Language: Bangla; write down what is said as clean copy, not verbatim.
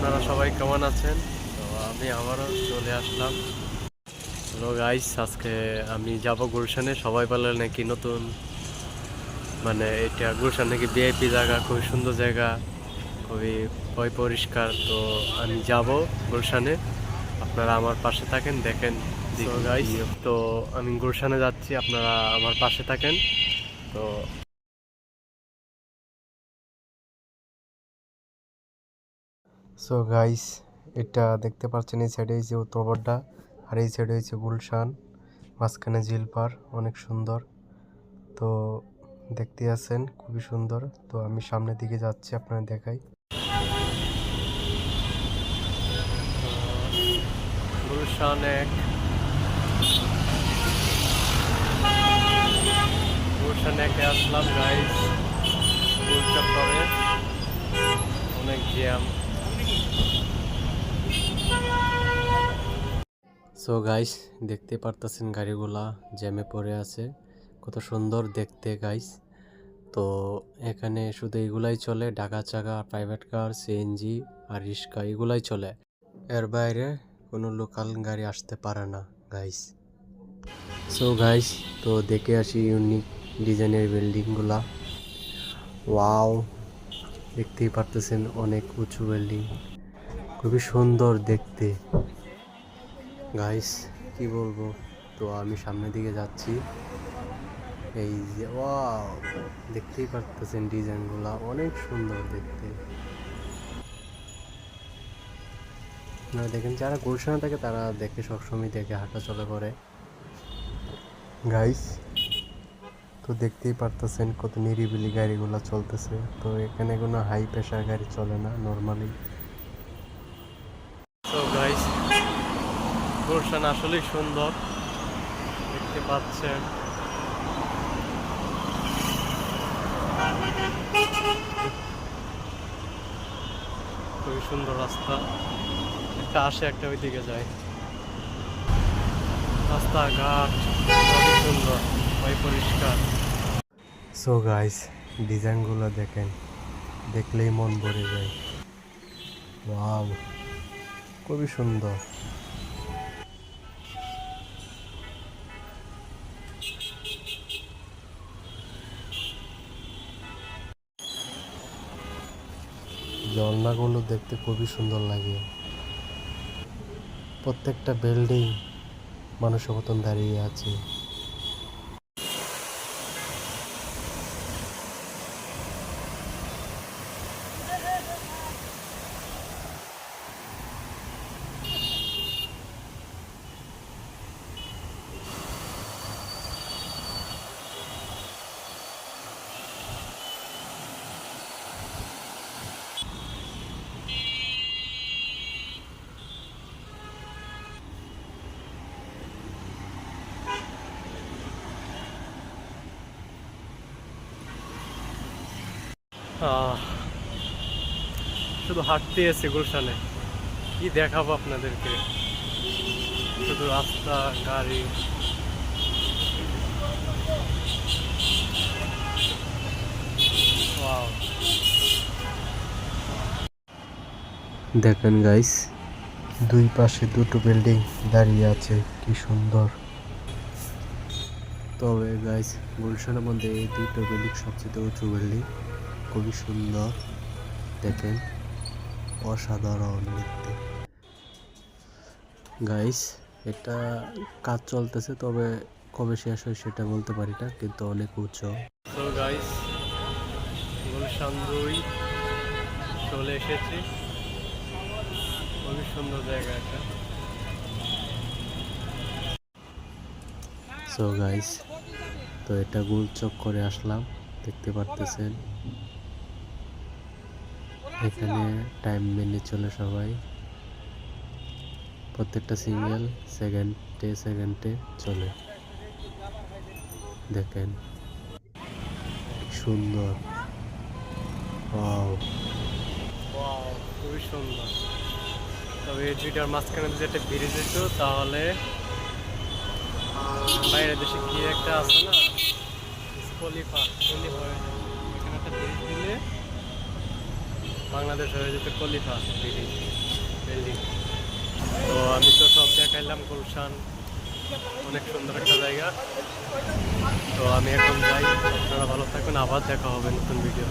আপনারা সবাই কেমন আছেন? তো আমি আবারও চলে আসলাম। হ্যালো গাইস, আজকে আমি যাব গুলশানে। সবাই বলে নাকি নতুন, মানে এটা গুলশান নাকি ভিআইপি জায়গা, খুবই সুন্দর জায়গা, খুবই পরিষ্কার। তো আমি যাব গুলশানে, আপনারা আমার পাশে থাকেন, দেখেন। তো গাইস, তো আমি গুলশানে যাচ্ছি, আপনারা আমার পাশে থাকেন। তো গাইস, এটা দেখতে পাচ্ছেন, এই সাইডে হয়েছে উত্তরবড্ডা আর এই সাইডে হয়েছে গুলশান, মাঝখানে ঝিলপার, অনেক সুন্দর। তো দেখতে আছেন, খুবই সুন্দর। তো আমি সামনের দিকে যাচ্ছি, আপনাদের দেখাই। গুলশান এক, গুলশান একে আসলাম গাইস। গুলশান পরে অনেক জ্যাম। সো গাইস, দেখতে পারতেছেন গাড়িগুলা জ্যামে পড়ে আছে, কত সুন্দর দেখতে গাইস। তো এখানে শুধু এগুলাই চলে, ঢাকা চাকা, প্রাইভেট কার, সিএনজি আর রিক্সা, এগুলাই চলে। এর বাইরে কোনো লোকাল গাড়ি আসতে পারে না গাইস। সো গাইস, তো দেখে আসি ইউনিক ডিজাইনের বিল্ডিংগুলা। ওয়াও, দেখতেই পারতেছেন অনেক উঁচু বিল্ডিং, খুবই সুন্দর দেখতে গাইস, কি বলবো। তো আমি সামনের দিকে যাচ্ছি। এই যে ওয়াও, দেখতেই পারতেছেন ডিজাইনগুলা অনেক সুন্দর দেখতে। আপনারা দেখেন, যারা গুলশানে থাকে তারা দেখে, সবসময় দেখে হাঁটা চলা করে গাইস। তো দেখতেই পারতেছেন কত নিরিবিলি গাড়িগুলো চলতেছে। তো এখানে কোনো হাই প্রেশার গাড়ি চলে না নর্মালি। তো গাইস, গুলশান আসলেই সুন্দর, দেখতে পাচ্ছেন। খুবই সুন্দর রাস্তা, একটা আসে একটা ওইদিকে যায়, রাস্তাঘাট খুবই সুন্দর, পরিষ্কার। সো গাইস, ডিজাইনগুলো দেখেন, দেখলেই মন ভরে যায়। ওয়াও, খুবই সুন্দর। ঝর্ণাগুলো দেখতে খুবই সুন্দর লাগে। প্রত্যেকটা বিল্ডিং মানুষের মতন দাঁড়িয়ে আছে। শুধু হাঁটতে এসে গুলশানে, কি দেখাবো আপনাদেরকে, শুধু রাস্তা, গাড়ি। ওয়াও, দেখেন গাইস, দুই পাশে দুটো বিল্ডিং দাঁড়িয়ে আছে, কি সুন্দর। তবে গাইস, গুলশানের মধ্যে এই দুটো বিল্ডিং সবচেয়ে উঁচু বিল্ডিং, খুবই সুন্দর দেখেন, অসাধারণ দেখতে গাইস। এটা কাজ চলতেছে, তবে কবে শেষ হয় সেটা বলতে পারি না, কিন্তু অনেক উঁচু। তো গাইস, গুলশান 2 চলে এসেছি, খুবই সুন্দর জায়গা এটা। সো গাইস, তো এটা গোলচক করে আসলাম, দেখতে পারতেছেন। এখানে টাইম মেনে চলে সবাই, প্রত্যেকটা সিঙ্গেল সেকেন্ডে সেকেন্ডে চলে, দেখেন সুন্দর। ওয়াও, ওয়াও, খুবই সুন্দর। তবে এই দুইটার মাঝখানে যদি একটা ব্রিজ হতো, তাহলে বাইরের দেশে কি একটা আছে না, স্পলিফা হয়ে যায়। এখানে একটা ব্রিজ দিলে বাংলাদেশ হয়ে যেতে খলিফা বিল্ডিং। তো আমি তো সব দেখাইলাম, গুলশান অনেক সুন্দর একটা জায়গা। তো আমি এখন যাই, আপনারা ভালো থাকুন, আবার দেখা হবে নতুন ভিডিও।